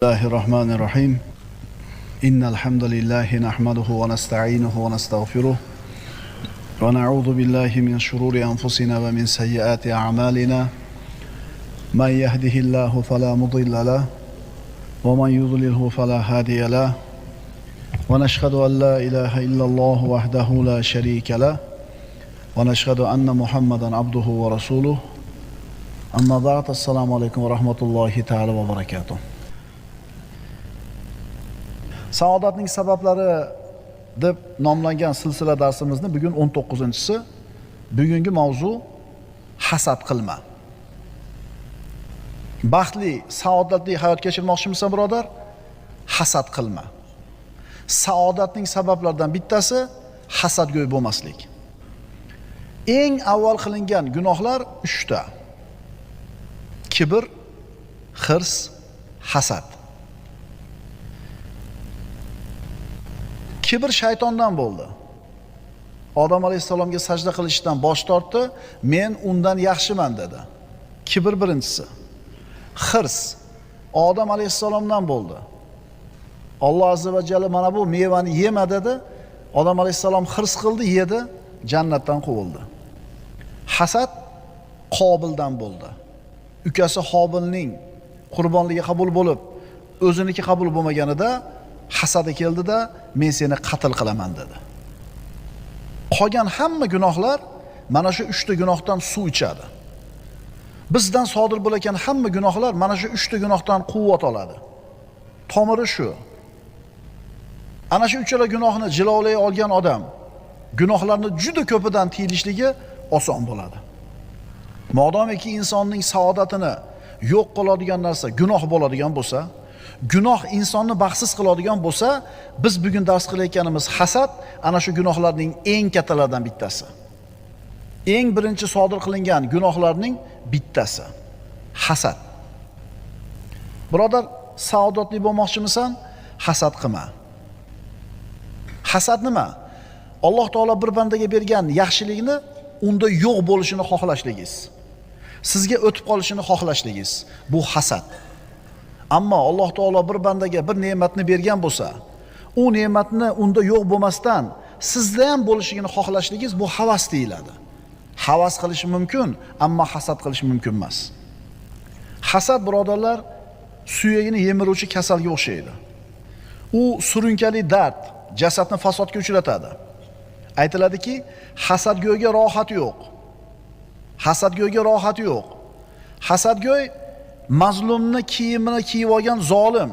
الله الرحمن الرحيم إن الحمد لله نحمده ونستعينه ونستغفره ونعوذ بالله من شرور أنفسنا ومن سيئات أعمالنا من يهده الله فلا مضل له ومن يضلله فلا هادي له ونشهد أن لا إله إلا الله وحده لا شريك له ونشهد أن محمدا عبده ورسوله أما بعد السلام عليكم ورحمة الله تعالى وبركاته. Saodatning sabablari deb nomlangan silsila darsimizni bugun 19-si. Bugungi mavzu hasad qilma. Baxtli, saodatli hayot kechirmoqchimisan birodar? Hasad qilma. Saodatning sabablaridan bittasi hasadgo'y bo'lmaslik. Eng avval qilingan gunohlar 3 ta. Kibr, hirs, hasad. Kibr shaytondan bo'ldi. Odam alayhisalomga sajda qilishdan bosh tortdi, men undan yaxshiman dedi. Kibr birinchisi. Hirs Odam alayhisalomdan bo'ldi. Alloh azza va jalla mana bu mevani yema dedi. Odam alayhisalom hirs qildi, yedi, jannatdan quvildi. Hasad Qobildan bo'ldi. Ukasi Hobilning qurbonligi qabul bo'lib, o'ziniki qabul bo'lmaganida hasadi keldida men seni qatl qilaman dedi. Qolgan hamma gunohlar mana shu 3 ta gunohdan suv ichadi. Bizdan sodir bo'layotgan hamma gunohlar mana shu 3 ta gunohdan quvvat oladi. Tomiri shu. Ana shu 3 ta gunohni jilovlay olgan odam gunohlarni juda ko'pidan tiyilishligi oson bo'ladi. Modomiki insonning saodatini yo'q qiladigan narsa gunoh bo'ladigan bo'lsa, gunoh insonni baxtsiz qiladigan bo'lsa, biz bugun dars qilayotganimiz hasad ana shu gunohlarning eng kattalaridan bittasi. Eng birinchi sodir qilingan gunohlarning bittasi hasad. Birodar, saodatli bo'lmoqchimisan? Hasad qilma. Hasad nima? Alloh taolo bir bandaga bergan yaxshilikni unda yo'q bo'lishini xohlashligingiz. Sizga o'tib qolishini xohlashligingiz. Bu hasad. Ammo Alloh taolo bir bandaga bir ne'matni bergan bo'lsa, u ne'matni unda yo'q bo'lmasdan sizda ham bo'lishini xohlashligingiz bu havas deyiladi. Havas qilish mumkin, ammo hasad qilish mumkin emas. Hasad birodarlar suyagini yemiruvchi kasalga o'xshaydi. U surunkali dard, jasadni fasodga uchratadi. Aytiladiki, hasadgo'yga rohat yo'q. Hasadgo'yga rohat yo'q. Hasadgo'y mazlumni kiyimini kiyib olgan zolim,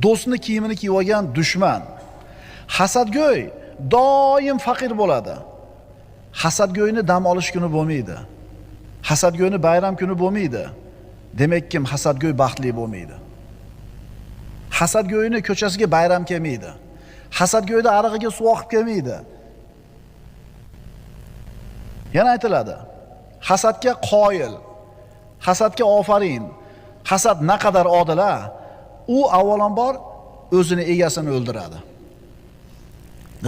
do'stni kiyimini kiyib olgan dushman. Hasadgo'y doim faqir bo'ladi. Hasadgo'yni dam olish kuni bo'lmaydi. Hasadgo'yni bayram kuni bo'lmaydi. Demak, kim hasadgo'y baxtli bo'lmaydi. Hasadgo'yni ko'chasiga bayram kelmaydi. Hasadgo'yda arig'iga suv oqib kelmaydi. Yana aytiladi, hasadga qoyil, hasadga ofarin. Hasad naqadar odila, u avvalambor o'zini egasini o'ldiradi.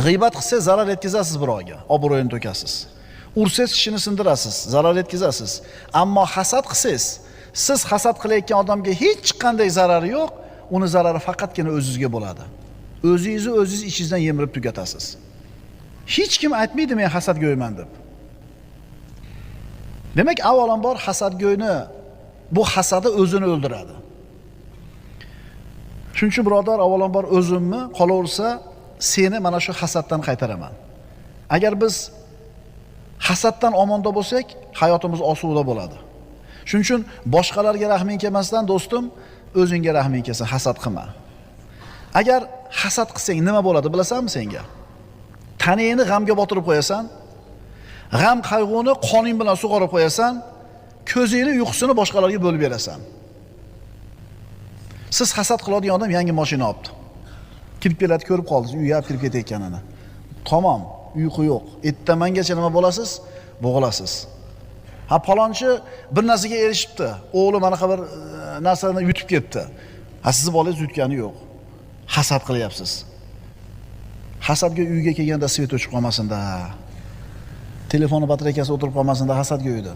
G'iybat qilsangiz zarar yetkazasiz birovga, obro'yini to'kasiz. Ursangiz tishini sindirasiz, zarar yetkazasiz. Ammo hasad qilsangiz, siz hasad qilayotgan odamga hech qanday zarari yo'q, uni zarari faqatgina o'zingizga bo'ladi. O'zingizni o'zingiz ichingizdan yemirib tugatasiz. Hech kim aytmaydi men hasadgo'yman deb. Demak, avvalambor hasadgo'yni bu hasadi o'zini o'ldiradi. Shuning uchun birodar, avvalambor o'zimni qolaversa seni mana shu hasaddan qaytaraman. Agar biz hasaddan omonda bo'lsak, hayotimiz osuda bo'ladi. Shuning uchun boshqalarga rahming kelmasdan do'stim, o'zingga rahming kelsin, hasad qilma. Agar hasad qilsang nima bo'ladi bilasanmi senga? Taningni g'amga botirib qo'yasan, g'am qayg'uni qoning bilan sug'orib qo'yasan, ko'zingni uyqusini boshqalarga bo'lib berasan. Siz hasad qiladigan odam yangi mashina olibdi. Kirib keladi, ko'rib qoldingiz, uyga olib kirib ketayotganini. Tamom, uyqu yo'q. Ertamangacha nima bo'lasiz? Bo'g'ilasiz. Ha, palonchi bir narsaga erishibdi. O'g'li mana bir narsani yutib ketdi. Ha, sizni bolangiz yutgani yo'q. Hasad qilyapsiz. Hasadga uyga kelganda svet o'chib qolmasin-da. Telefoni batareykasi o'tirib qolmasin-da hasadgo'ydi.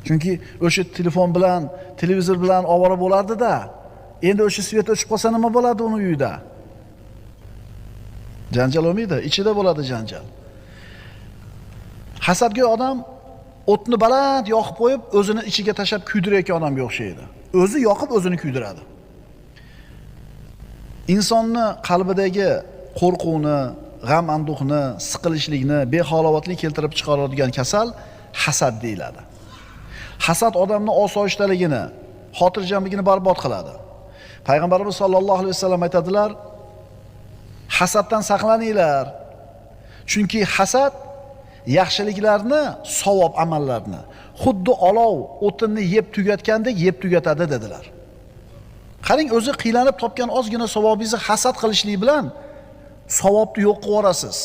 Chunki o'sha telefon bilan, televizor bilan ovora bo'lardi-da, Endi o'sha svet o'chib qolsa nima bo'ladi uni uyida? Janjal bo'lmaydi, ichida bo'ladi janjal. Hasadgo'y odam o'tni baland yoqib qo'yib, o'zini ichiga tashab kuydirayotgan odamga o'xshaydi. O'zi yoqib, o'zini kuydiradi. Insonni qalbidagi qo'rquvni, g'am anduhni, siqilishlikni, behalovatlik keltirib chiqaradigan kasal hasad deyiladi. Hasad odamning osoyishtaligini, xotirjamligini barbod qiladi. Payg'ambarimiz sollallohu alayhi vasallam aytadilar: hasaddan saqlaninglar. Chunki hasad yaxshiliklarni, savob amallarni xuddi olov o'tinni yeb tugatgandek yeb tugatadi dedilar. Qarang, o'zi qiylanib topgan ozgina savobingizni hasad qilishlik bilan savobni yo'q qilib yorasiz.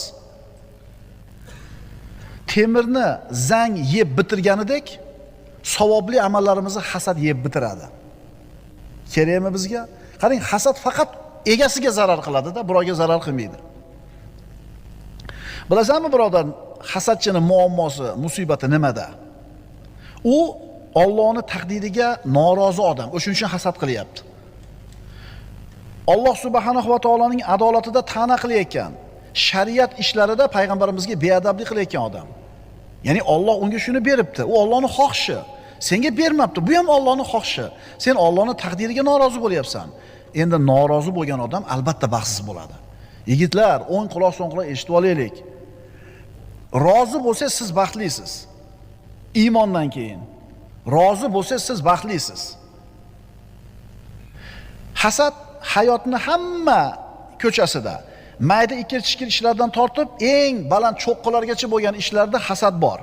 Temirni zang yeb bitirganidek savobli amallarimizni hasad yeb bitiradi. Kerakmi bizga? Qarang, hasad faqat egasiga zarar qiladi-da, birovga zarar qilmaydi. Bilasanmi birodar, hasadchining muammosi, musibati nimada? U Allohning taqdiriga norozi odam, o'shuning uchun hasad qilyapti. Alloh subhanahu va taoloning adolatida ta'na qilayotgan, shariat ishlarida payg'ambarimizga beadablik qilayotgan odam. Ya'ni Alloh unga shuni beribdi, u Allohning xohishi. Senga bermabdi, bu ham Allohning xohishi. Sen Allohning taqdiriga norozi bo'lyapsan. Endi norozi bo'lgan odam albatta baxtsiz bo'ladi. Yigitlar, o'ng quloq so'ng quloq eshitib olaylik. Rozi bo'lsangiz siz baxtlisiz. Iymondan keyin rozi bo'lsangiz siz baxtlisiz. Hasad hayotning hamma ko'chasida, mayda ikir-chikir ishlardan tortib eng baland cho'qqilargacha bo'lgan ishlarda hasad bor.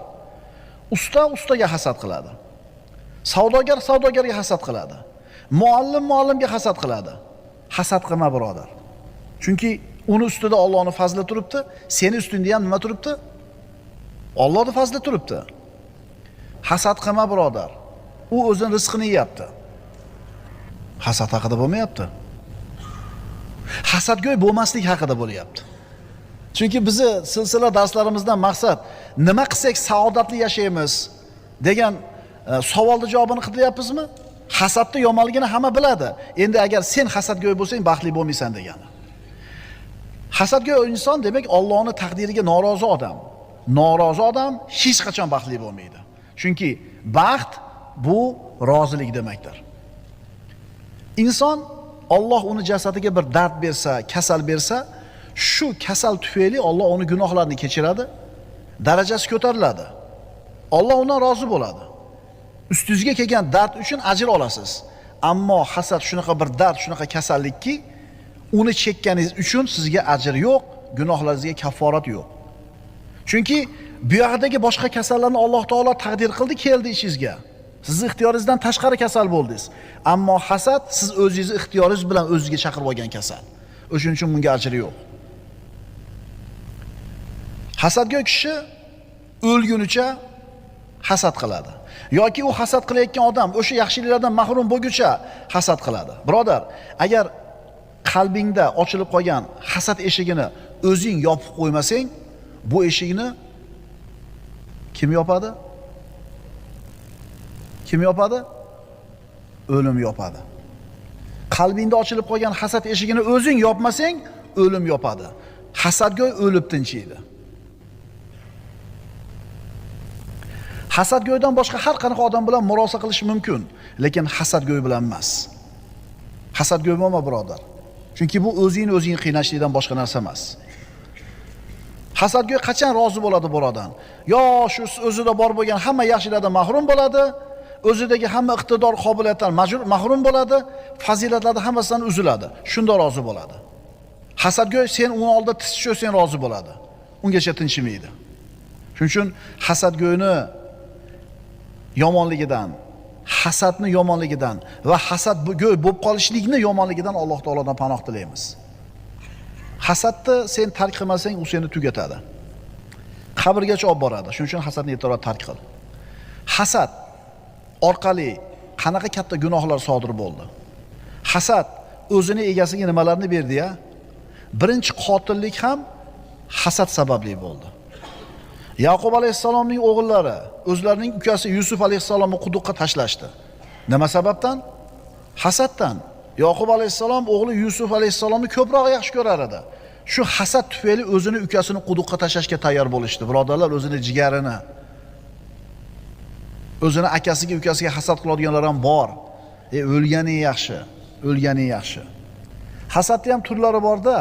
Usta ustaga hasad qiladi. Savdogar savdogarga hasad qiladi. Muallim muallimga hasad qiladi. Hasad qilma birodar. Chunki uni ustida Allohning fazli turibdi, seni ustingda ham nima turibdi? Allohning fazli turibdi. Hasad qilma birodar. U o'zining rizqini yeyapti. Hasad haqida bo'lmayapti. Hasadgo'y bo'lmaslik haqida bo'lyapti. Chunki bizni silsila darslarimizdan maqsad nima qilsak saodatli yashaymiz degan savolning javobini qilyapmizmi? Hasadni yomonligini hamma biladi. Endi agar sen hasadgo'y bo'lsang, baxtli bo'lmaysan degani. Hasadgo'y inson demak Allohning taqdiriga norozi odam. Norozi odam hech qachon baxtli bo'lmaydi. Chunki baxt bu rozilik demakdir. Inson Alloh uni jasadiga bir dard bersa, kasal bersa, shu kasal tufayli Alloh uni gunohlarini kechiradi, darajasi ko'tariladi. Alloh undan rozi bo'ladi. Ustingizga kelgan dard uchun ajr olasiz. Ammo hasad shunaqa bir dard, shunaqa kasallikki, uni chekkaningiz uchun sizga ajr yo'q, gunohlaringizga kafforat yo'q. Chunki bu yoqdagi boshqa kasallarni Alloh taolo taqdir qildi, keldi ishingizga. Siz ixtiyoringizdan tashqari kasal bo'ldingiz. Ammo hasad siz o'zingizni ixtiyoringiz bilan o'zingizga chaqirib olgan kasal. O'shuning uchun bunga ajr yo'q. Hasadgo'y kishi o'lgunicha hasad qiladi. Yoki u hasad qilayotgan odam o'sha yaxshiliklardan mahrum bo'lguncha hasad qiladi. Birodar, agar qalbingda ochilib qolgan hasad eshigini o'zing yopib qo'ymasang, bu eshikni kim yopadi? Kim yopadi? O'lim yopadi. Qalbingda ochilib qolgan hasad eshigini o'zing yopmasang, o'lim yopadi. Hasadgo'y o'lib tinchiydi. Hasadgo'ydan boshqa har qanaqa odam bilan murosa qilish mumkin, lekin hasadgo'y bilan emas. Hasadgo'y bo'lma birodar. Chunki bu o'zingni qiynashlikdan boshqa narsa emas. Hasadgo'y qachon rozi bo'ladi birodan? Yo shu o'zida bor bo'lgan hamma yaxshilardan mahrum bo'ladi, o'zidagi hamma iqtidor, qobiliyatdan mahrum bo'ladi, fazilatlardan hammasidan uziladi. Shunda rozi bo'ladi. Hasadgo'y sen uni oldida tiz cho'ksang rozi bo'ladi. Ungacha tinchimaydi. Shuning uchun hasadgo'yni yomonligidan, hasadni yomonligidan va hasadgo'y bo'lib qolishlikni yomonligidan Alloh taolodan panoh tilaymiz. Hasadni sen tark qilmasang, u seni tugatadi. Qabrgacha olib boradi. Shuning uchun hasadni ertaroq tark qil. Hasad orqali qanaqa katta gunohlar sodir bo'ldi. Hasad o'zini egasiga nimalarni berdi-ya? Birinchi qotillik ham hasad sababli bo'ldi. Yaqub alayhisalomning o'g'illari o'zlarining ukasi Yusuf alayhisalomni quduqqa tashlashdi. Nima sababdan? Hasaddan. Yoqub alayhissalom o'g'li Yusuf alayhissalomni ko'proq yaxshi ko'rar edi. Shu hasad tufayli o'zini ukasini quduqqa tashlashga tayyor bo'lishdi. Birodarlar, o'zini jigarini, o'zini akasiga, ukasiga hasad qiladiganlar ham bor. O'lgani yaxshi, o'lgani yaxshi. Hasadda ham turlari bor-da.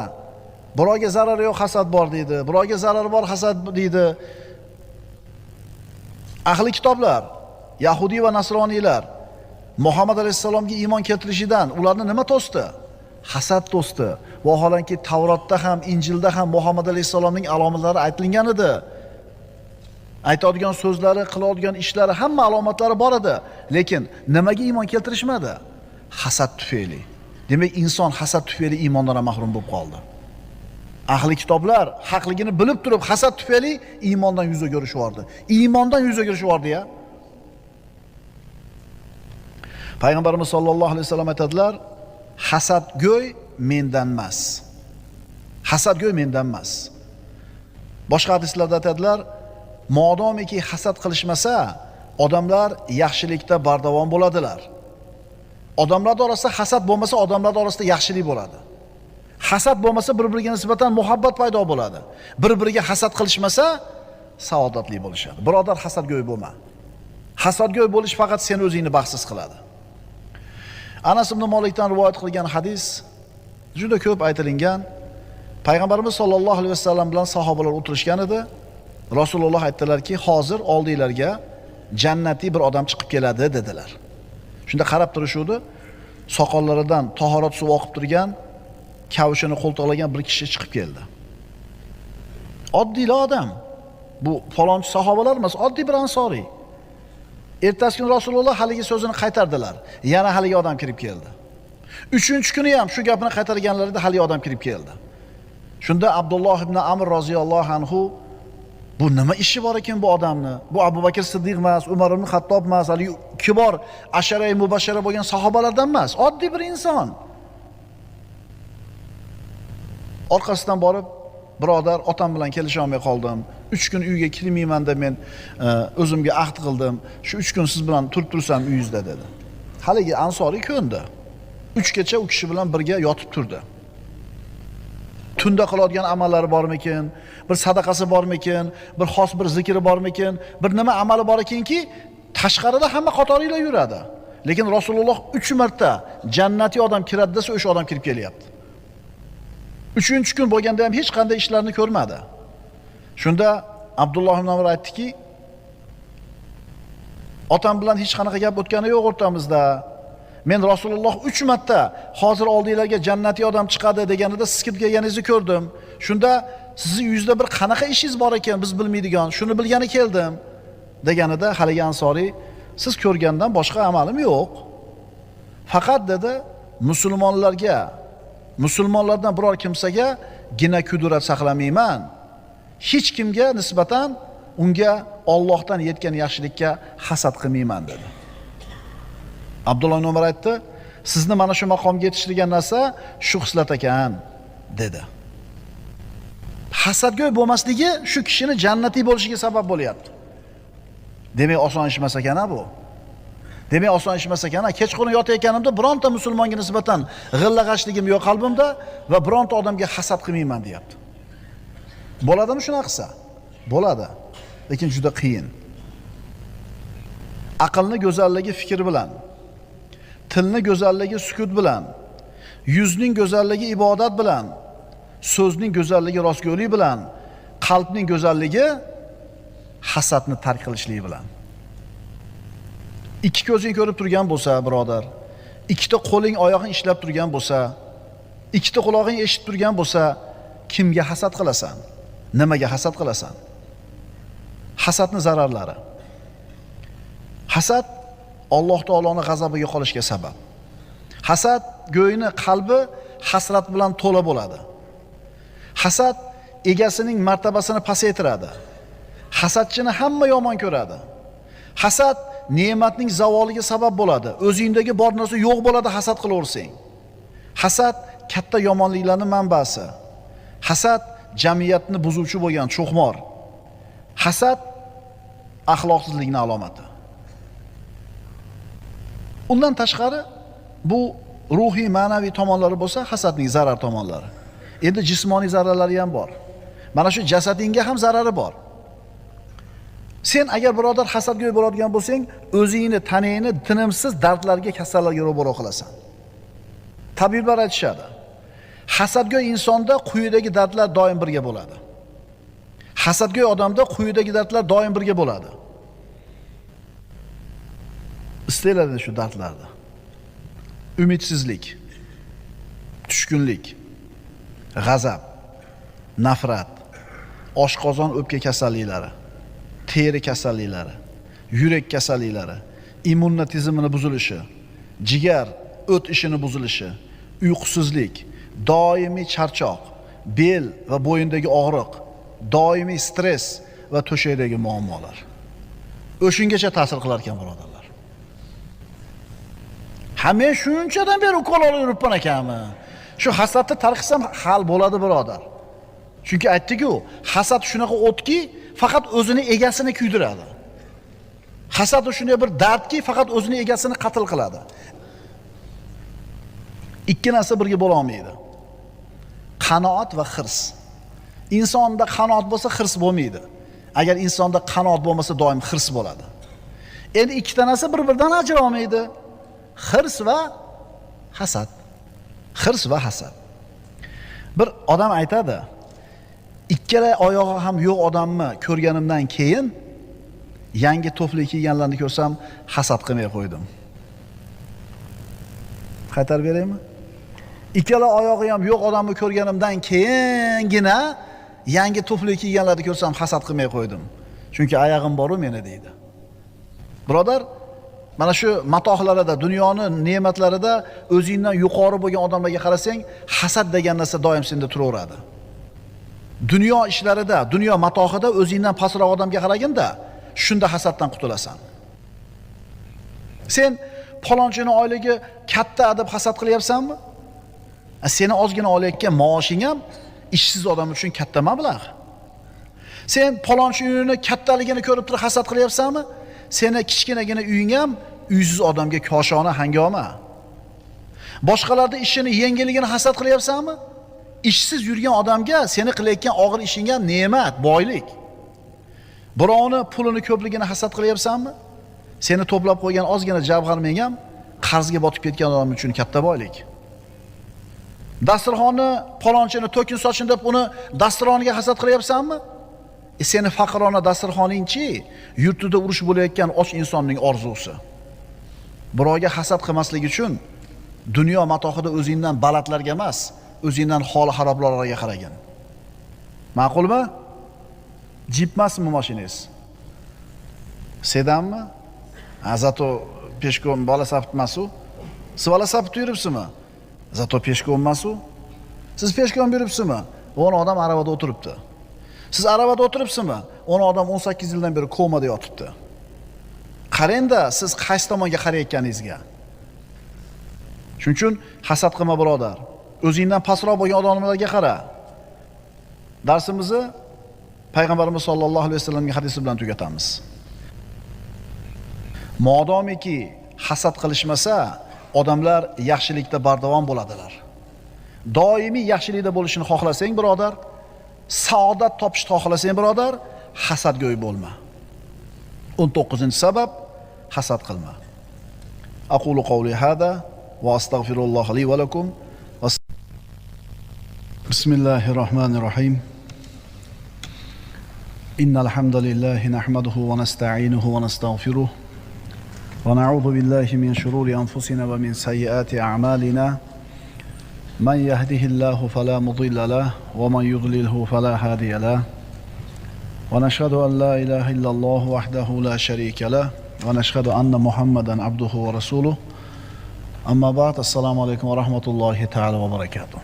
Birovga zarari yo'q hasad bor deydi, birovga zarari bor hasad deydi. Ahli kitoblar, Yahudi va Nasroniylar Muhammad alayhisalomga iymon keltirishidan ularni nima to'sdi? Hasad to'sdi. Vaholanki Tavrotda ham, Injilda ham Muhammad alayhisalomning alomatlari aytilgan edi. Aytadigan so'zlari, qiladigan ishlari, hamma alomatlari bor edi. Lekin nimaga iymon keltirishmadi? Hasad tufayli. Demak, inson hasad tufayli iymondan mahrum bo'lib qoldi. Ahli kitoblar haqligini bilib turib hasad tufayli iymondan yuz o'girishvardi. Iymondan yuz o'girishvardi-ya. Payg'ambarimiz sollallohu alayhi vasallam aytadilar, hasadgo'y mendan emas. Hasadgo'y mendan emas. Boshqa hadislarda aytadilar, modomiki hasad qilishmasa, odamlar yaxshilikda bardavom bo'ladilar. Odamlar orasida hasad bo'lmasa, odamlar orasida yaxshilik bo'ladi. Hasad bo'lmasa, bir-biriga nisbatan muhabbat paydo bo'ladi. Bir-biriga hasad qilishmasa, saodatli bo'lishadi. Birodar, hasadgo'y bo'lma. Hasadgo'y bo'lish faqat sen o'zingni baxtsiz qiladi. Anas ibn Malikdan rivoyat qilgan hadis juda ko'p aytilgan. Payg'ambarimiz sollallohu alayhi vasallam bilan sahobalar o'tirishgan edi. Rasululloh aytdilarki, hozir oldinglarga jannatiy bir odam chiqib keladi dedilar. Shunda qarab turishuvdi, soqollaridan tahorat suvi oqib turgan, kavushini qo'ltiqlagan bir kishi chiqib keldi. Oddiy odam. Bu falonchi sahobalar emas, oddiy bir ansoriy. Ertasi kuni Rasululloh haligi so'zini qaytardilar. Yana haligi odam kirib keldi. 3-kuni ham shu gapini qaytarganlarida haligi odam kirib keldi. Shunda Abdulloh ibn Amr roziyallohu anhu, bu nima ishi bor ekan bu odamni? Bu Abu Bakr Siddiq emas, Umar ibn Xattob emas, hali kibor ashara-i mubashshara bo'lgan sahobalardan emas, oddiy bir inson. Orqasidan borib, birodar, otam bilan kelisha olmay qoldim. 3 kun uyga kirmayman deb men o'zimga ahd qildim. Shu 3 kun siz bilan turib tursam uyingizda dedi. Haligi ansoriy ko'ndi. 3 kecha u kishi bilan birga yotib turdi. Tunda qiladigan amallari bormikin, bir sadaqasi bormikin, bir xos bir zikri bormikin, bir nima amali bor ekanki, tashqarida hamma qatorilar yuradi. Lekin Rasululloh 3 marta jannatiy odam kiradi desa, o'sha odam kirib kelyapti. 3-kun bo'lganda ham hech qanday ishlarni ko'rmadi. Shunda Abdulloh ibn Amr aytdiki, otam bilan hech qanaqa gap o'tgani yo'q o'rtamizda. Men Rasululloh 3 marta hozir oldinglarga jannatiy odam chiqadi deganida siz kirib kelganingizni ko'rdim. Shunda sizning uyingizda bir qanaqa ishingiz bor ekan, biz bilmaydigan, shuni bilgani keldim deganida haligi ansoriy, siz ko'rgandan boshqa amalim yo'q. Faqat dedi, musulmonlardan biror kimsaga gina kudurat saqlamayman. Hech kimga nisbatan unga Allohdan yetgan yaxshilikka hasad qilmayman dedi. Abdulloh ibn Umar aytdi, sizni mana shu maqomga yetishtirgan narsa shu xislat ekan dedi. Hasadgo'y bo'lmasligi shu kishini jannatiy bo'lishiga sabab bo'lyapti. Demak, oson ish emas ekan bu. Demak, oson ish emas ekan. Kechqurun yotayotganimda bironta musulmonga nisbatan g'illag'ashligim yo'q qalbimda va bironta odamga hasad qilmayman deyapti. Bo'ladimi shunaqa qilsa? Bo'ladi. Lekin juda qiyin. Aqlni go'zalligi fikr bilan, tilni go'zalligi sukut bilan, yuzning go'zalligi ibodat bilan, so'zning go'zalligi rostgo'ylik bilan, qalbning go'zalligi hasadni tark qilishlik bilan. Ikki ko'zing ko'rib turgan bo'lsa, birodar, ikkita qo'ling, oyog'ing ishlab turgan bo'lsa, ikkita quloqing eshitib turgan bo'lsa, kimga hasad qilasan? Nimaga hasad qilasan? Hasadning zararlari. Hasad Alloh taoloning g'azabiga qolishga sabab. Hasad go'yni qalbi hasrat bilan to'la bo'ladi. Hasad egasining martabasini pasaytiradi. Hasadchini hamma yomon ko'radi. Hasad ne'matning zavoliga sabab bo'ladi. O'zingdagi bor narsa yo'q bo'ladi hasad qilaversang. Hasad katta yomonliklarning manbasi. Hasad jamiyatni buzuvchi bo'lgan cho'qmor. Hasad axloqsizlikning alomati. Undan tashqari bu ruhiy, ma'naviy tomonlari bo'lsa, hasadning zarar tomonlari. Endi jismoniy zararlari ham bor. Mana shu jasadingga ham zarari bor. Sen agar birodar hasadgo'y bo'ladigan bo'lsang, o'zingni tanangni tinimsiz dardlarga, kasallarga ro'baro qilasan. Tabiblar aytishadi. Hasadgo'y insonda quyidagi dardlar doim birga bo'ladi. Hasadgo'y odamda quyidagi dardlar doim birga bo'ladi. Isteladi shu dardlarni. Umidsizlik, tushkunlik, g'azab, nafrat, oshqozon o'pka kasalliklari, teri kasalliklari, yurak kasalliklari, immunitet tizimini buzilishi, jigar o't ishini buzilishi, uyqusizlik, doimiy charchoq, bel va bo'yindagi og'riq, doimiy stress va to'shakdagi muammolar. O'shungacha ta'sir qilar ekan birodarlar. Ha, men shunchadan beri ukol olib yuribman ekanmi? Shu hasadni tarqisam hal bo'ladi birodar. Chunki aytdik-ku, hasad shunaqa o'tki, faqat o'zini egasini kuydiradi. Hasad shunday bir dardki, faqat o'zini egasini qatl qiladi. Ikki narsa birga bo'la olmaydi. Qanoat va hirs. Insonda qanoat bo'lsa, hirs bo'lmaydi. Agar insonda qanoat bo'lmasa, doim hirs bo'ladi. Endi ikkita narsa bir-biridan ajralmaydi. Hirs va hasad. Hirs va hasad. Bir odam aytadi, ikkala oyog'i ham yo'q odamni ko'rganimdan keyin yangi to'fli kiyganlarni ko'rsam hasad qilmay qo'ydim. Qaytarib beraymi? Ikkala oyog'i ham yo'q odamni ko'rganimdan keyingina yangi to'fli kiyganlarni ko'rsam hasad qilmay qo'ydim. Chunki oyog'im bor-u meni deydi. Birodar, mana shu matohlarida, dunyoning ne'matlarida o'zingdan yuqori bo'lgan odamlarga qarasang, hasad degan narsa doim senda turaveradi. Dunyo ishlarida, dunyo matohida o'zingdan pastroq odamga qaraganda, shunda hasaddan qutulasan. Sen palonchini oyligi katta deb hasad qilyapsanmi? Seni ozgina olayotgan maoshing ham ishsiz odam uchun katta mablag'. Sen palonchi uyini kattaligini ko'rib turib hasad qilyapsanmi? Seni kichkinagina uying ham uysiz odamga koshona hangoma. Boshqalarda ishini yengilligini hasad qilyapsanmi? Ishsiz yurgan odamga seni qilayotgan og'ir ishing ham ne'mat, boylik. Birovni pulini ko'pligini hasad qilyapsanmi? Seni to'plab qo'ygan ozgina javharming ham qarzga botib ketgan odam uchun katta boylik. Dasturxonni palonchini to'kin sochin deb uni dasturxoniga hasad qilyapsanmi? Seni faqirona dasturxoningchi, yurtida urush bo'layotgan och insonning orzusi. Birovga hasad qilmaslik uchun dunyo matohida o'zingdan balandlarga emas, o'zingdan holi xaroblarga qaragin. Ma'qulmi? Jipmasmi mashinangiz? Sedanmi? Zato peshkom bola saptmasu? Siz bola saptib yuribsizmi? Zato peshkom emasu? Siz peshkom yuribsizmi? 10 odam arabada o'tiribdi. Siz arabada o'tiribsizmi? 10 odam 18 yildan beri komada yotibdi. Qarangda, siz qaysi tomonga qarayotganingizga. Shuning uchun hasad qilma birodar. O'zingdan pastroq bo'lgan odamlarga qara. Darsimizni Payg'ambarimiz sollallohu alayhi vasallamning hadisi bilan tugatamiz. Modomiki hasad qilishmasa, odamlar yaxshilikda bardavom bo'ladilar. Doimiy yaxshilikda bo'lishini xohlasang birodar, saodat topishni xohlasang birodar, hasadgo'y bo'lma. 19-sabab hasad qilma. Aqulu qawli hada va astagfirulloh li va lakum. Bismillahirrohmanirrohim. Innal hamdalillahi nahmaduhu va nasta'inuhu va nastaghfiruh. Wa na'udhu billahi min shururi anfusina va min sayyiati a'malina. Man yahdihillahu fala mudilla lahu wa man yudlilhu fala hadiya lahu. Wa nashhadu an la ilaha illalloh wahdahu la sharika lahu wa nashhadu anna Muhammadan abduhu wa rasuluh. Amma ba'd, assalomu alaykum va rahmatullohi ta'ala va barakatuh.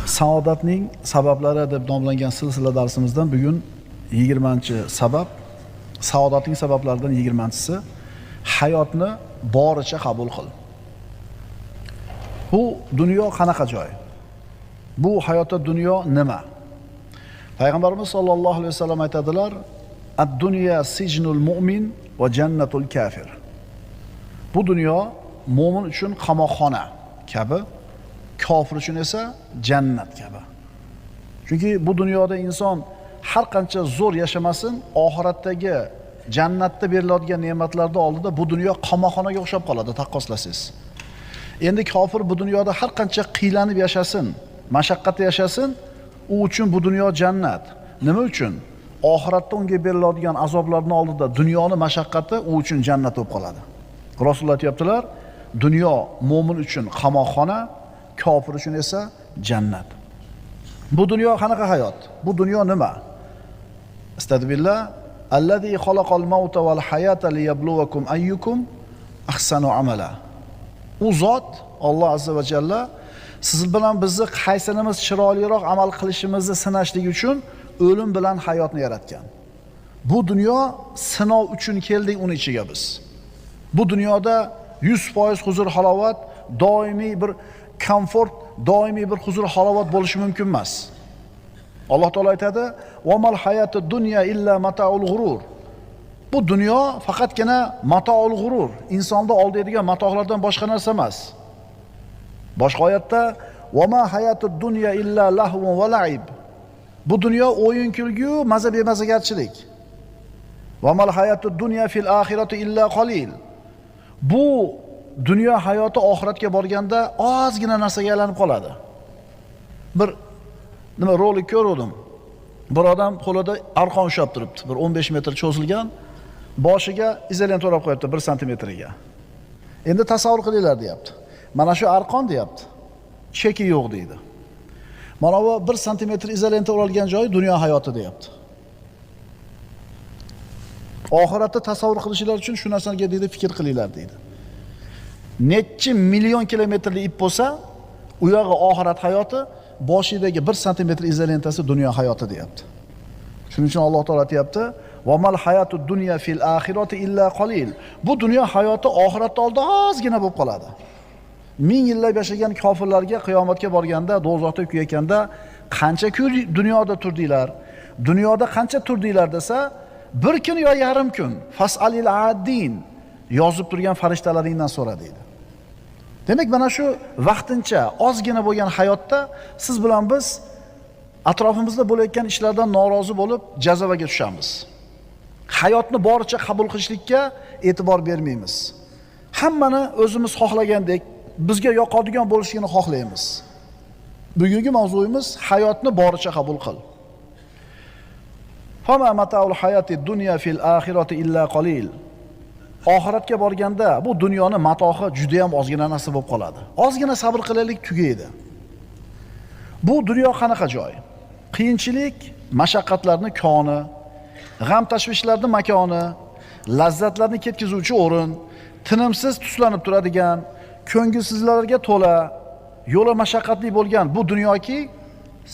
Saodatning sabablari deb nomlangan silsila darsimizdan bugun 20-sabab. Saodatning sabablaridan 20-si hayotni boricha qabul qil. Bu dunyo qanaqa joy? Bu hayotda dunyo nima? Payg'ambarimiz sollallohu alayhi vasallam aytadilar: "Ad-dunya sijnul mu'min va jannatul kafir." Bu dunyo mo'min uchun qamoqxona kabi, kofir uchun esa jannat kabi. Chunki bu dunyoda inson har qancha zo'r yashamasin, oxiratdagi jannatda beriladigan ne'matlarning oldida bu dunyo qamoqxonaga o'xshab qoladi, taqqoslasangiz. Endi kofir bu dunyoda har qancha qiylanib yashasin, mashaqqatda yashasin, u uchun bu dunyo jannat. Nima uchun? Oxiratda unga beriladigan azoblarning oldida dunyoning mashaqqati u uchun jannat bo'lib qoladi. Rasululloh aytibdilar, dunyo mo'min uchun qamoqxona, kofir uchun esa jannat. Bu dunyo qanaqa hayot? Bu dunyo nima? Astagfirullah, allazi xalaqal mauta val hayata liyabluwakum ayyukum ahsanu amala. U zot Alloh azza va jalla siz bilan bizni qaysinimiz chiroyliroq amal qilishimizni sinashlik uchun o'lim bilan hayotni yaratgan. Bu dunyo sinov uchun keldik uni ichiga biz. Bu dunyoda 100% huzur halovat, doimiy bir komfort, doimiy bir huzur halovat bo'lishi mumkin emas. Alloh taolo aytadi: "Va mal hayatud dunya illa mataul g'urur." Bu dunyo faqatgina mataul g'urur, insonda oldaydigan matohlardan boshqa narsa emas. Boshqa oyatda: "Va ma hayatud dunya illa lahvun va la'ib." Bu dunyo o'yin kulgu, maza bemazagarchilik. "Va mal hayatud dunya fil oxirati illa qalil." Bu dunyo hayoti oxiratga borganda ozgina narsaga aylanib qoladi. Bir rolik ko'rdim. Bir odam qo'lida arqon ushlab turibdi, bir 15 metr cho'zilgan, boshiga izolenta o'rab qo'yibdi 1 santimetriga. Endi tasavvur qilinglar deyapti. Mana shu arqon deyapti. Cheki yo'q deydi. Mana bu 1 santimetr izolenta o'ralgan joyi dunyo hayoti deyapti. Oxiratda tasavvur qilishinglar uchun shu narsaga deydi fikr qilinglar deydi. Necha million kilometrli ip bo'lsa, u yog'i oxirat hayoti, boshidagi 1 santimetr izolentasi dunyo hayoti deyapti. Shuning uchun Alloh taolo aytayapti: "Va mal hayatud dunya fil oxirati illa qalil." Bu dunyo hayoti oxiratda oldida ozgina bo'lib qoladi. 1000 yillab yashagan kofirlarga qiyomatga borganda, do'zaxda kuyayotganda qancha kun dunyoda turdinglar? Dunyoda qancha turdinglar desa, bir kun yo yarim kun. Fasalil adin yozib turgan farishtalardan so'ra deydi. Demak, mana shu vaqtincha ozgina bo'lgan hayotda siz bilan biz atrofimizda bo'layotgan ishlardan norozi bo'lib jazavaga tushamiz. Hayotni boricha qabul qilishlikka e'tibor bermaymiz. Hammani o'zimiz xohlagandek bizga yoqadigan bo'lishini xohlaymiz. Bugungi mavzuyimiz hayotni boricha qabul qil. Fama mataul hayati dunya fil oxirati illa qalil. Oxiratga borganda bu dunyoning matohi juda ham ozgina narsa bo'lib qoladi. Ozgina sabr qilaylik, tugaydi. Bu dunyo qanaqa joy? Qiyinchilik, mashaqqatlarning koni, g'am tashvishlarning makoni, lazzatlarni ketkizuvchi o'rin, tinimsiz tuslanib turadigan, ko'ngilsizlarga to'la, yo'li mashaqqatli bo'lgan bu dunyoki,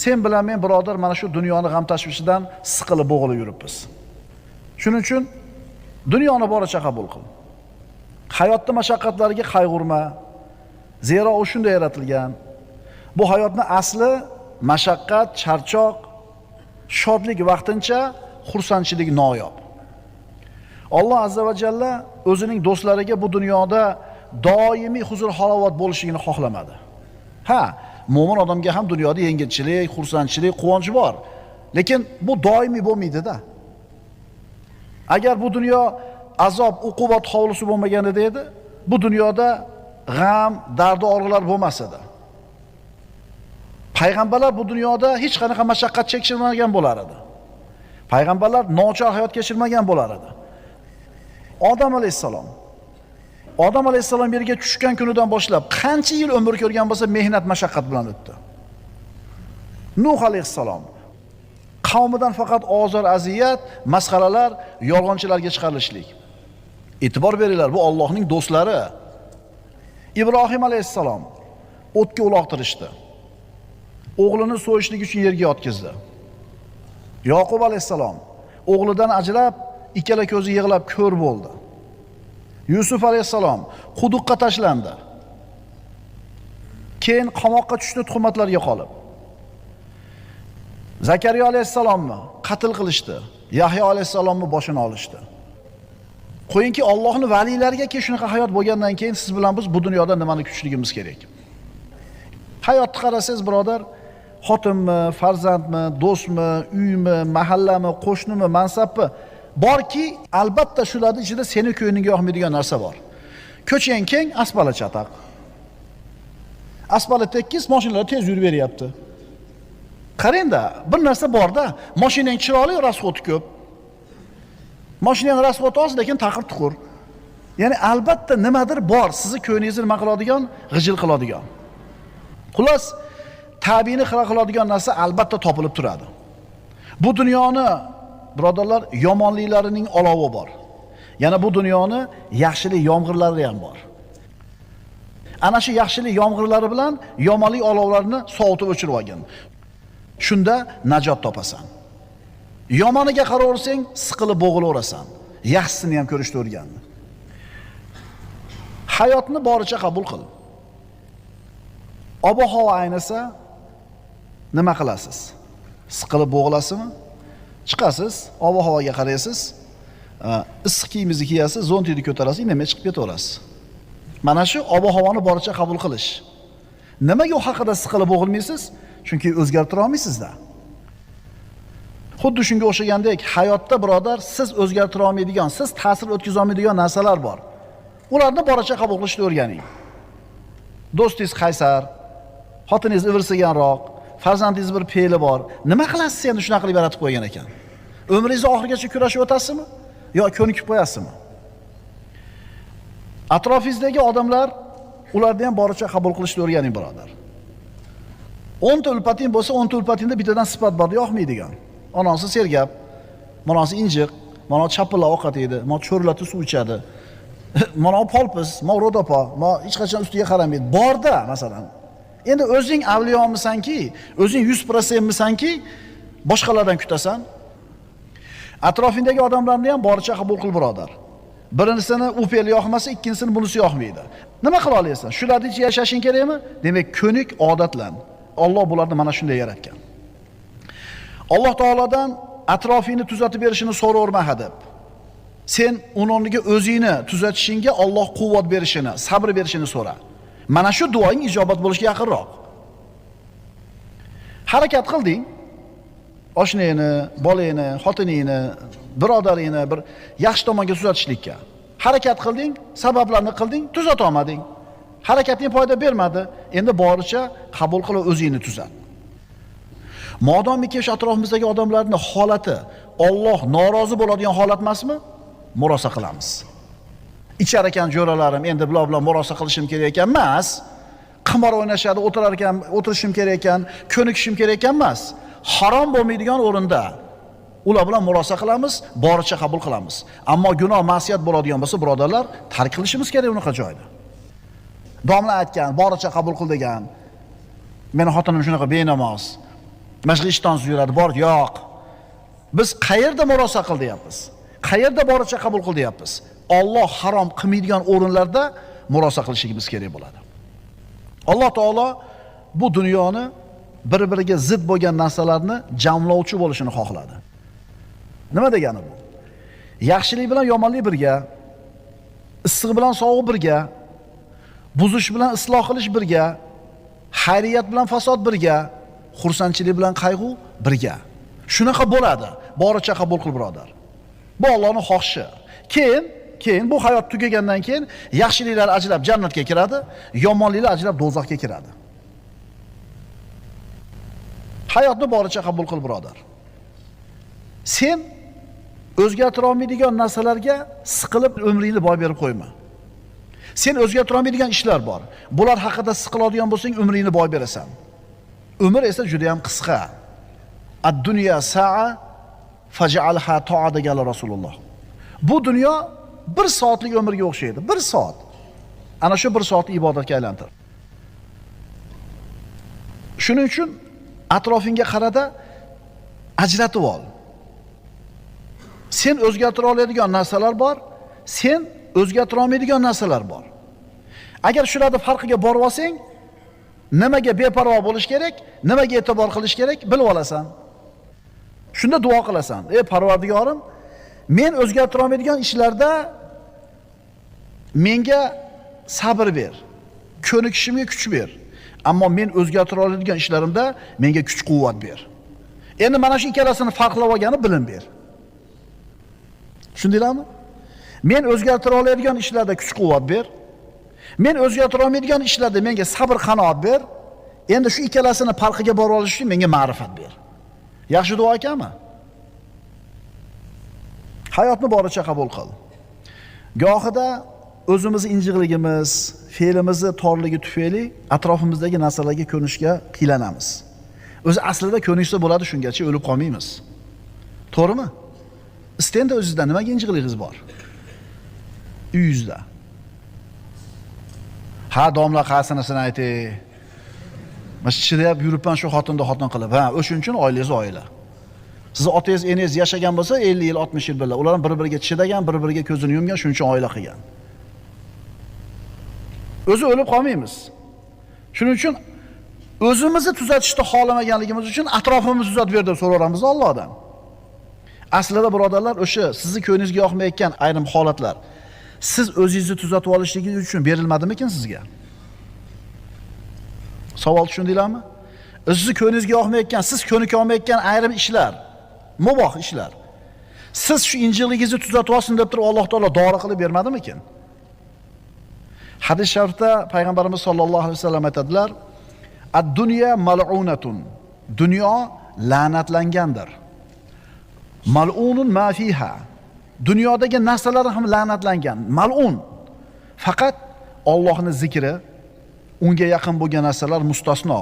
sen bilan men birodar mana shu dunyoni g'am tashvishidan siqilib bo'g'ilib yuribmiz. Shuning uchun dunyoni boricha qabul qil. Hayotning mashaqqatlariga qayg'urma. Zero u shunday yaratilgan. Bu hayotning asli mashaqqat, charchoq, shodlik vaqtincha, xursandchilik noyob. Alloh azza va jalla o'zining do'stlariga bu dunyoda doimiy huzur halovat bo'lishini xohlamadi. Ha, mo'min odamga ham dunyoda yengilchilik, xursandchilik, quvonch bor. Lekin bu doimiy bo'lmaydi-da. Agar bu dunyo azob, uqubat hovlisi bo'lmagan edi, bu dunyoda g'am, dard, og'riqlar bo'lmas edi. Payg'ambarlar bu dunyoda hech qanaqa mashaqqat chekishmagan bo'lar edi. Payg'ambarlar nochor hayot kechirmagan bo'lar edi. Odam alayhissalom yerga tushgan kunidan boshlab qancha yil umr ko'rgan bo'lsa, mehnat, mashaqqat bilan o'tdi. Nuh alayhissalom qavmidan faqat ozor, aziyat, masxaralar, yolg'onchilarga chiqarilishlik. E'tibor beringlar, bu Allohning do'stlari. Ibrohim alayhissalom o'tga uloqtirishdi. O'g'lini so'yishlik uchun yerga yotqizdi. Yoqub alayhissalom o'g'lidan ajrab, ikkala ko'zi yig'lab ko'r bo'ldi. Yusuf alayhissalom quduqqa tashlandi. Keyin qamoqqa tushdi tuhmatlarga qolib. Zakariya alayhissalomni qatl qilishdi. Yahyo alayhissalomni boshini olishdi. Qo'yingki, Allohning valiylariga shunaqa hayot bo'lgandan keyin siz bilan biz bu dunyoda nimani kutishligimiz kerak? Hayotni qarasangiz, birodar, xotinmi, farzandmi, do'stmi, uymi, mahallami, qo'shnimi, mansabmi, borki, albatta shularning ichida seni ko'nglingga yoqmaydigan narsa bor. Ko'chang keng, asfalt chataq. Asfalt tekis, mashinalar tez yurib beryapti. Qarang-da, bir narsa bor-da, mashinang chiroyli, rasxoti ko'p. Mashinang rasxoti oz, lekin taqir-tuqur. Ya'ni albatta nimadir bor, sizni ko'nglingizni nima qiladigan, g'ijil qiladigan. Xullas, tabiini qiladigan narsa albatta topilib turadi. Bu dunyoni, birodarlar, yomonliklarining olovi bor. Yana bu dunyoni yaxshilik yomg'irlari ham bor. Ana shu yaxshilik yomg'irlari bilan yomonlik olovlarini sovutib o'chirib olgan. Shunda najot topasan. Yomoniga qaraversang, siqilib bo'g'ilaverasan. Yaxshisini ham ko'rishni o'rgan. Hayotni boricha qabul qil. Ob-havo aynasa nima qilasiz? Siqilib bo'g'ilasizmi? Chiqasiz, ob-havoga qaraysiz, issiq kiyimingizni kiyasiz, zontini ko'tarasiz, indamay chiqib ketaverasiz. Mana shu ob-havoni boricha qabul qilish. Nimaga u haqida siqilib bo'g'ilmaysiz? Chunki o'zgartira olmaysizda. Xuddi shunga o'xshagandek, hayotda birodar, siz o'zgartira olmaydigan, siz ta'sir o'tkaza olmaydigan narsalar bor. Ularni boricha qabul qilishni o'rganing. Do'stingiz qaysar, xotiningiz ivirsiganroq, farzandingiz bir fe'li bor. Nima qilasiz endi shunaqa qilib yaratib qo'ygan ekan? Umringizni oxirigacha kurashib o'tasizmi yo ko'nikib qo'yasizmi? Atrofingizdagi odamlar, ularni ham boricha qabul qilishni o'rganing, birodar. 10 ta ulpating bo'lsa, 10 ta ulpatingda bittadan sifat bor, yoqmaydigan. Onasi sergap, monasi injiq, mana chapilla ovqat yeydi, mana cho'rlatib suv ichadi. Mana polpis, mana ro'dopa, mana hech qachon ustiga qaramaydi. Borda, masalan. Endi o'zing avliyomisanki, o'zing 100% misanki, boshqalardan kutasan. Atrofingdagi odamlarni ham boricha qabul qil, birodar. Birinchisini u fe'l yoqmasa, ikkinchisini bunisi yoqmaydi. Nima qila olasan? Shularni ichida yashashing kerakmi? Demak, ko'nik odatlan. Alloh bularni mana shunday yaratgan. Alloh taolodan atrofingni tuzatib berishini so'raverma hadeb. Sen uning o'zingni tuzatishingga Alloh quvvat berishini, sabr berishini so'ra. Mana shu duoing ijobat bo'lishiga yaqinroq. Harakat qilding. Oshnangni, bolangni, xotiningni, birodaringni bir yaxshi tomonga tuzatishlikka. Harakat qilding, sabablarni qilding, tuzata olmading. Harakating foyda bermadi. Endi boricha qabul qilib o'zingni tuzat. Modomiki shu atrofimizdagi odamlarning holati Alloh norozi bo'ladigan holat emasmi? Murosa qilamiz. Ichar ekan jo'ralarim, endi bular bilan murosa qilishim kerak ekan emas. Qimor o'ynashadi, o'tirar ekan, o'tirishim kerak ekan, ko'nikishim kerak ekan emas. Harom bo'lmaydigan o'rinda ular bilan murosa qilamiz, boricha qabul qilamiz. Ammo gunoh, ma'siyat bo'ladigan bo'lsa, birodarlar, tark qilishimiz kerak unaqa joyda. Domla aytgan, boricha qabul qil degan. Meni xotinim shunaqa benamoz. Mashg'i ishton yuradi, bor, yo'q. Biz qayerda murosa qil deyapmiz? Qayerda boricha qabul qil deyapmiz? Alloh harom qilmaydigan o'rinlarda murosa qilishimiz kerak bo'ladi. Alloh taolo bu dunyoni bir-biriga zid bo'lgan narsalarni jamlovchi bo'lishini xohladi. Nima degani bu? Yaxshilik bilan yomonlik birga, issiq bilan sovuq birga, buzish bilan isloh qilish birga, xayriyat bilan fasod birga, xursandchilik bilan qayg'u birga. Shunaqa bo'ladi. Boricha qabul qil, birodar. Bu Allohning xohishi. Keyin bu hayot tugagandan keyin yaxshiliklar ajrab jannatga kiradi, yomonliklar ajrab do'zaxga kiradi. Hayotni boricha qabul qil, birodar. Sen o'zgartira olmaydigan narsalarga siqilib umringni boy berib qo'yma. Sen o'zgartira olmaydigan ishlar bor. Bular haqida siqiladigan bo'lsang, umringni boy berasan. Umr esa juda ham qisqa. Ad-dunya sa'a faj'alha ta'a deganlar Rasululloh. Bu dunyo 1 soatlik umrga o'xshaydi. 1 soat. Ana shu 1 soatni ibodatga aylantir. Shuning uchun atrofingga qarada ajratib ol. Sen o'zgartira oladigan narsalar bor, sen o'zgartira olmaydigan narsalar bor. Agar shularni farqiga borib olsang, nimaga beparvo bo'lish kerak, nimaga e'tibor qilish kerak bilib olasan. Shunda duo qilasan. Parvardigorim, men o'zgartira olmaydigan ishlarda menga sabr ber, ko'nikishimga kuch ber. Ammo men o'zgartira oladigan ishlarimda menga kuch-quvvat ber. Endi mana shu ikkalasini farqlab olgani bilim ber. Tushundinglarmi? Men o'zgartira oladigan ishlarda kuch-quvvat ber. Men o'zgartira olmaydigan ishlarda menga sabr qanoat ber. Endi shu ikkalasini farqiga bora olish uchun menga ma'rifat ber. Yaxshi duo ekanmi? Hayotni boricha qabul qil. Gohida o'zimizni injiqligimiz, fe'limizni torligi tufayli atrofimizdagi narsalarga ko'nishga qiylanamiz. O'zi aslida ko'nishsa bo'ladi, shungacha o'lib qolmaymiz. To'g'rimi? Istenda o'zingizda nimaga injiqligingiz bor? Uyingizda. Ha, domla qasinasini aytay. Mana chidab yuribman shu xotinda xotin qilib. Ha, o'shuning uchun oilangiz oila. Siz otangiz, enangiz yashagan bo'lsa 50 yil, 60 yil birga. Ular bir-biriga chidagan, bir-biriga ko'zini yumgan, shuning uchun oila qilgan. O'zi o'lib qolmaymiz. Shuning uchun o'zimizni tuzatishni xohlamaganligimiz uchun atrofimizni tuzatib ber deb so'raymiz Allohdan. Aslida birodarlar, o'sha sizni ko'nglingizga yoqmayotgan ayrim holatlar siz o'zingizni tuzatib olishligingiz uchun berilmadimikin sizga? Savol tushundinglarmi? Sizni ko'nglingizga yoqmayotgan, siz ko'nika olmayotgan ayrim ishlar, muboh ishlar. Siz shu injiqligingizni tuzatib olsin deb turib Alloh taolo dori qilib bermadimikin? Hadis sharifda payg'ambarimiz sollallohu alayhi vasallam aytadilar: "Ad-dunya mal'unatun." Dunyo la'natlangandir. Mal'unun ma fiha. Dunyodagi narsalar ham la'natlangan, mal'un. Faqat Allohning zikri, unga yaqin bo'lgan narsalar mustasno.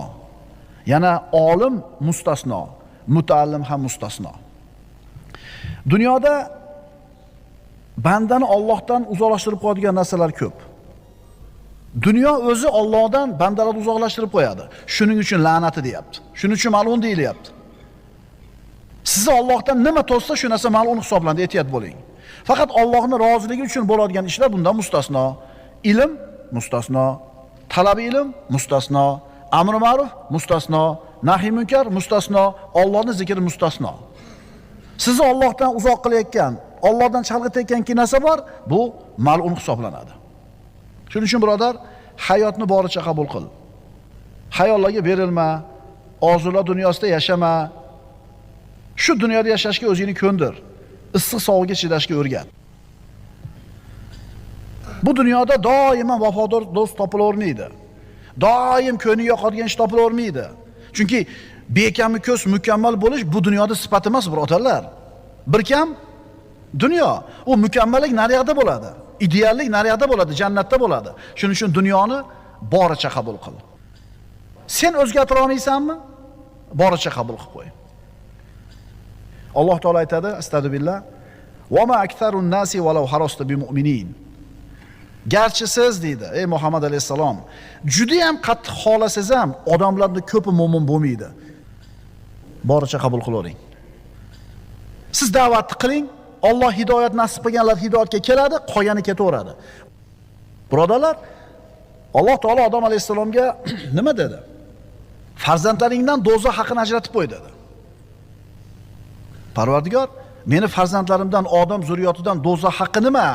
Yana olim mustasno, mutaallim ham mustasno. Dunyoda bandani Allohdan uzoqlashtirib qo'yadigan narsalar ko'p. Dunyo o'zi Allohdan bandalarni uzoqlashtirib qo'yadi. Shuning uchun la'nati deyapti. Shuning uchun mal'un deyilyapti. Sizni Allohdan nima to'ssa shu narsa mal'un hisoblanadi, ehtiyot bo'ling. Faqat Allohning roziligi uchun bo'ladigan ishlar bundan mustasno. Ilm mustasno, talabi ilm mustasno, amr ma'ruf mustasno, nahiy munkar mustasno, Allohning zikri mustasno. Sizni Allohdan uzoq qilayotgan, Allohdan chalg'itayotgan narsa bor, bu mal'un hisoblanadi. Shuning uchun birodar, hayotni boricha qabul qil. Xayollarga berilma, orzular dunyosida yashama. Shu dunyoda yashashga o'zingni ko'ndir. Issiq sovuqga chidashga o'rgat. Bu dunyoda doimo vafodor do'st topilavermaydi. Doim ko'ngli yoqadigan ish topilavermaydi. Chunki bekamni ko'z mukammal bo'lish bu dunyoda sifat emas, birodarlar. Bir kam dunyo. U mukammallik naryoqda bo'ladi. Ideallik naryoqda bo'ladi, jannatda bo'ladi. Shuning uchun dunyoni boricha qabul qil. Sen o'zgartira olmaysanmi? Boricha qabul qilib qo'y. Alloh taolo aytadi, astagfirullah: "Va ma aktharun nasi walau harasta bimu'minin." Garchi siz deydi, ey Muhammad alayhisalom, juda ham qattiq xohlasangiz ham odamlarning ko'pi mo'min bo'lmaydi. Boricha qabul qilavering. Siz da'vat qiling, Alloh hidoyat nasib qilganlar hidoyatga keladi, qolgani ketaveradi. Birodarlar, Alloh taolo Odam alayhisalomga nima dedi? Farzandlaringdan do'zax haqini ajratib qo'y dedi. Parvardigor, meni farzandlarimdan, odam zurriyotidan do'zax haqqi nima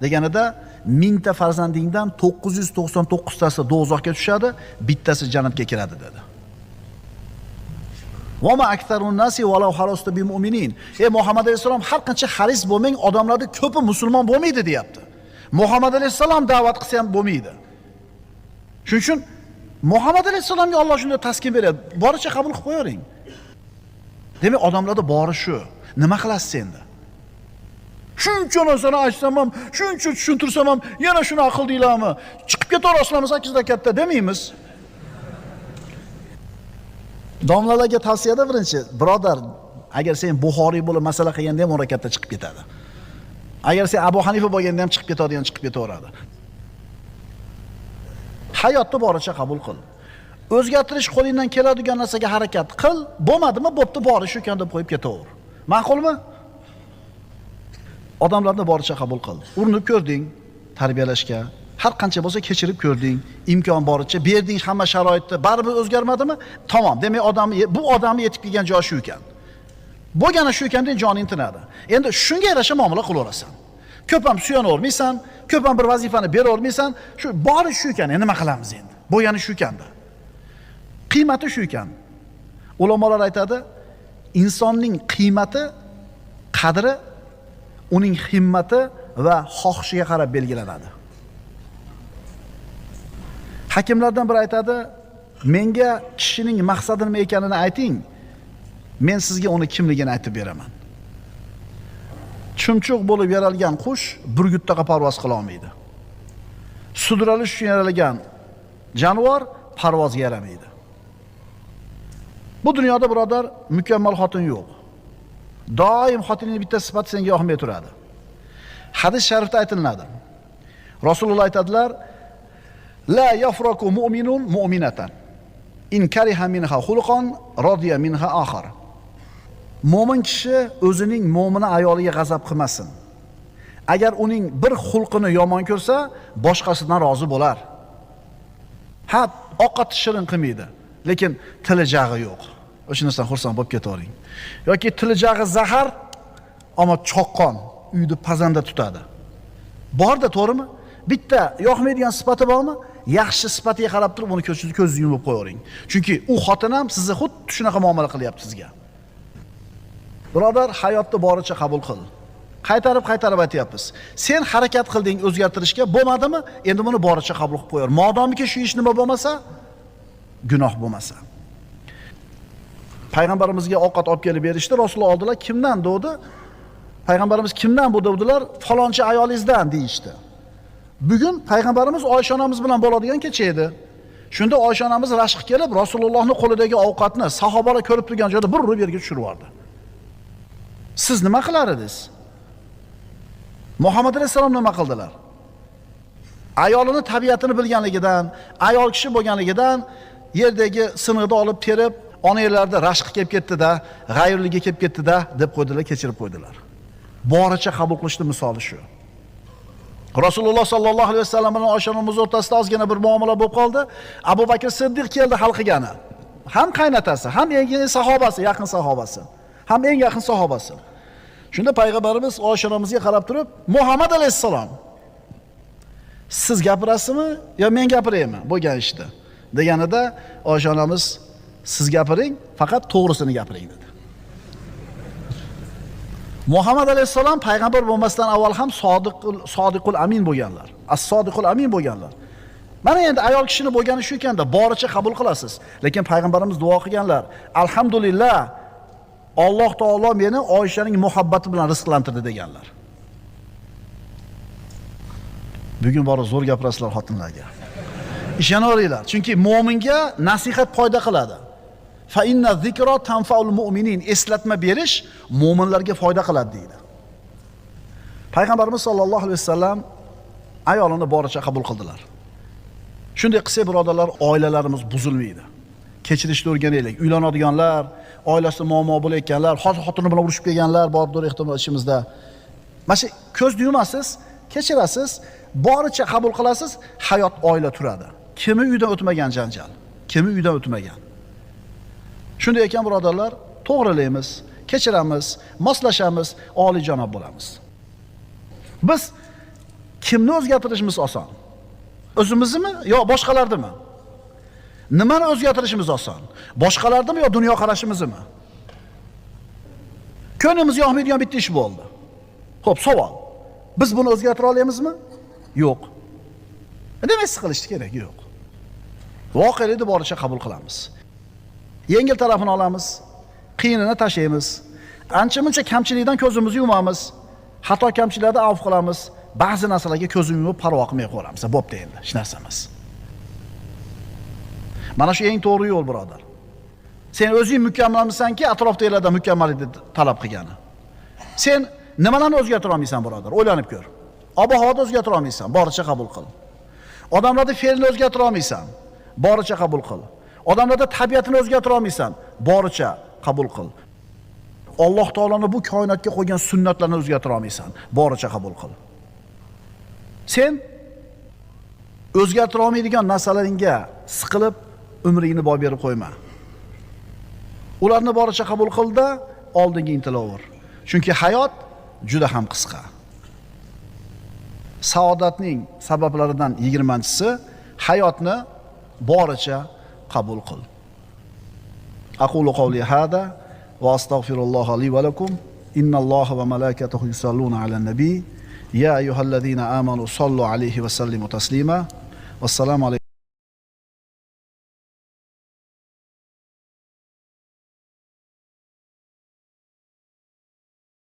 deganida, 1000 ta farzandingdan 999 tasi do'zaxga tushadi, bittasi jannatga kiradi dedi. Va ma aktharun nasi walau harasta bimu'minin. Ey Muhammad alayhisalom, har qancha haris bo'lmang, odamlarning ko'pi musulmon bo'lmaydi deyapti. Muhammad alayhisalom da'vat qilsa ham bo'lmaydi. Shuning uchun Muhammad alayhisalomga Alloh shunday taskin beradi. Boricha qabul qilib qo'ying. Demak, odamlarda bori shu. Nima qilasiz endi? Shuncha narsani aytsam ham, shuncha tushuntirsam ham, yana shuni aql deylarmi? Chiqib ketaverasizlarmi 8 rakatda demaymiz. Domlalarga tavsiyada birinchi, birodar, agar sen Buxoriy bo'lib masala qilganda ham 10 rakatda chiqib ketadi. Agar sen Abu Hanifa bo'lganda ham chiqib ketadigan chiqib ketaveradi. Hayotni boricha qabul qil. O'zgartirish qo'lingdan keladigan narsaga harakat qil. Bo'lmadimi? Bo'pti, bori shu kan deb qo'yib ketaver. Ma'qulmi? Odamlarni boricha qabul qil. Urinib ko'rding tarbiyalashga, har qancha bo'lsa kechirib ko'rding, imkon boricha berding hamma sharoitni, baribir o'zgarmadimi? Tamom. Demak, bu odamni yetib kelgan joyi shu ekan. Bo'lgani shu ekan deb joning tinadi. Endi shunga yarasha muomala qilaverasan. Ko'p ham suyana olmaysan, ko'p ham bir vazifani bera olmaysan. Shu bori shu ekan, nima qilamiz endi? Bo'yani shu ekanda. Qiymati shu ekan. Ulamolar aytadi, insonning qiymati, qadri uning himmati va xohishiga qarab belgilanadi. Hakimlardan biri aytadi, menga kishining maqsadi nima ekanini ayting, men sizga uni kimligini aytib beraman. Chumchuq bo'lib yaralgan qush burgutdaga parvoz qila olmaydi. Sudralish uchun yaralgan jonivor parvozga yaramaydi. Bu dunyoda birodar mukammal xotin yo'q. Doim xotinning bitta sifati senga yoqmay turadi. Hadis sharifda aytiladi. Rasululloh aytadilar: "La yafraku mu'minun mu'minatan in kariha minha xulqan radiya minha akhar." Mo'min kishi o'zining mo'mina ayoliga g'azab qilmasin. Agar uning bir xulqini yomon ko'rsa, boshqasidan rozi bo'lar. Ha, ovqat shirin qilmaydi, lekin tili jag'i yo'q. O'shandan xursand bo'lib ketavering. Yoki tili jag'i zahar, ammo choqqon, uyni pazanda tutadi. Borda, to'g'rimi? Bitta yoqmaydigan sifati bormi? Yaxshi sifatiga qarab turib, uni ko'zingizni yumib qo'yavering. Chunki u xotin ham sizni xuddi shunaqa muomala qilyapti sizga. Birodar, hayotni boricha qabul qil. Qaytarib aytyapmiz. Sen harakat qilding o'zgartirishga, bo'lmadimi? Endi buni boricha qabul qilib qo'yar. Modomiki shu ish nima bo'lmasa, gunoh bo'lmasa. Payg'ambarimizga ovqat olib kelib berishdi. Rasululloh oldilar, kimdan dedi? Payg'ambarimiz kimdan bu dedilar? Falonchi ayolingizdan deyishdi. Bugun payg'ambarimiz Oysha onamiz bilan bo'ladigan kecha edi. Shunda Oysha onamiz rashq kelib, Rasulullohning qo'lidagi ovqatni sahobalar ko'rib turgan joyda bir urib yerga tushirib yubordi. Siz nima qilar edingiz? Muhammad alayhisalom nima qildilar? Ayolini tabiatini bilganligidan, ayol kishi bo'lganligidan yerdagi sinig'ida olib terib, onalarda rashq kelib ketdi-da, g'ayirligiga kelib ketdi-da deb qo'ydilar, kechirib qo'ydilar. Boricha qabul qilishni misoli shu. Rasululloh sallallohu alayhi vasallam bilan Oysha onamiz o'rtasida ozgina bir muomala bo'lib qoldi. Abu Bakr Siddiq keldi hal qilgani. Ham qaynatasi, ham eng sahobasi, yaqin sahobasi, ham eng yaqin sahobasi. Shunda payg'ambarimiz Oysha onamizga qarab turib, Muhammad alayhisalom, siz gapirasizmi yo men gapiraymi bo'lgan ishda? Deganida Oysha onamiz, siz gapiring, faqat to'g'risini gapiring dedi. Muhammad alayhisalom payg'ambar bo'lmasdan avval ham sodiqul amin bo'lganlar. As-sodiqul amin bo'lganlar. Mana endi ayol kishini bo'lgani shu ekanda, boricha qabul qilasiz. Lekin payg'ambarimiz duo qilganlar, alhamdulillah, Alloh taolo meni Oyshaning muhabbati bilan rizqlantirdi deganlar. Bugun bor zo'r gapirasizlar xotinlarga. Ishonaveringlar, chunki mu'minga nasihat foyda qiladi. Fa inna zikra tanfaul mu'minin, eslatma berish mu'minlarga foyda qiladi deydi. Payg'ambarimiz sollallohu alayhi vasallam ayolini boricha qabul qildilar. Shunday qilsa, birodarlar, oilalarimiz buzilmaydi. Kechirishni o'rganaylik. Uylanadiganlar, oilasida muammo bo'layotganlar, xotini bilan urushib kelganlar bordir ehtimol ishimizda. Mana shu ko'zni yumasiz, kechirasiz, boricha qabul qilasiz, hayot, oila turadi. Kimi uydan o'tmagan janjal, kimi uydan o'tmagan. Shunday ekan, birodarlar, to'g'rilaymiz, kechiramiz, moslashamiz, oliyjanob bo'lamiz. Biz kimni o'zgartirishimiz oson? O'zimizmi yo boshqalardimi? Nimani o'zgartirishimiz oson? Boshqalardimi yo dunyo qarashimizmi? Ko'nglimiz yoqmaydigan bitta ish bo'ldi. Xo'p, savol. Biz buni o'zgartira olamizmi? Yo'q. Nima qilishni kerak? Yo'q. Voqelikni boricha qabul qilamiz. Yengil tarafini olamiz, qiyinini tashlaymiz. Ancha-muncha kamchilikdan ko'zimizni yumamiz. Xato kamchiliklarda avf qilamiz. Ba'zi narsalarga ko'zimizni yumib parvo qilmay qo'yamiz. Bo'pti endi, hech narsa emas. Mana shu eng to'g'ri yo'l, birodar. Sen o'zing mukammalmisanki, atrofdagilardan mukammallikni talab qilgani. Sen nimalarni o'zgartira olmaysan, birodar? O'ylanib ko'r. Ob-havoni o'zgartira olmaysan, boricha qabul qil. Odamlarning fe'lini o'zgartira olmaysan, boricha qabul qil. Odamlarda tabiatini o'zgartira olmaysan, boricha qabul qil. Alloh taoloning bu koinotga qo'ygan sunnatlarni o'zgartira olmaysan, boricha qabul qil. Sen o'zgartira olmaydigan narsalaringga siqilib umringni boy berib qo'yma. Ularni boricha qabul qilda, oldinga intilaver. Chunki hayot juda ham qisqa. saodatning sabablaridan 20-chisi hayotni boricha qabul qil. Aqulu qawli hada va astaghfirulloha li va lakum. Innalloha va malaikatahu yusalluna alan nabiy. Ya ayyuhallazina amanu sallu alayhi va sallimu taslima. Vassalamu alaykum.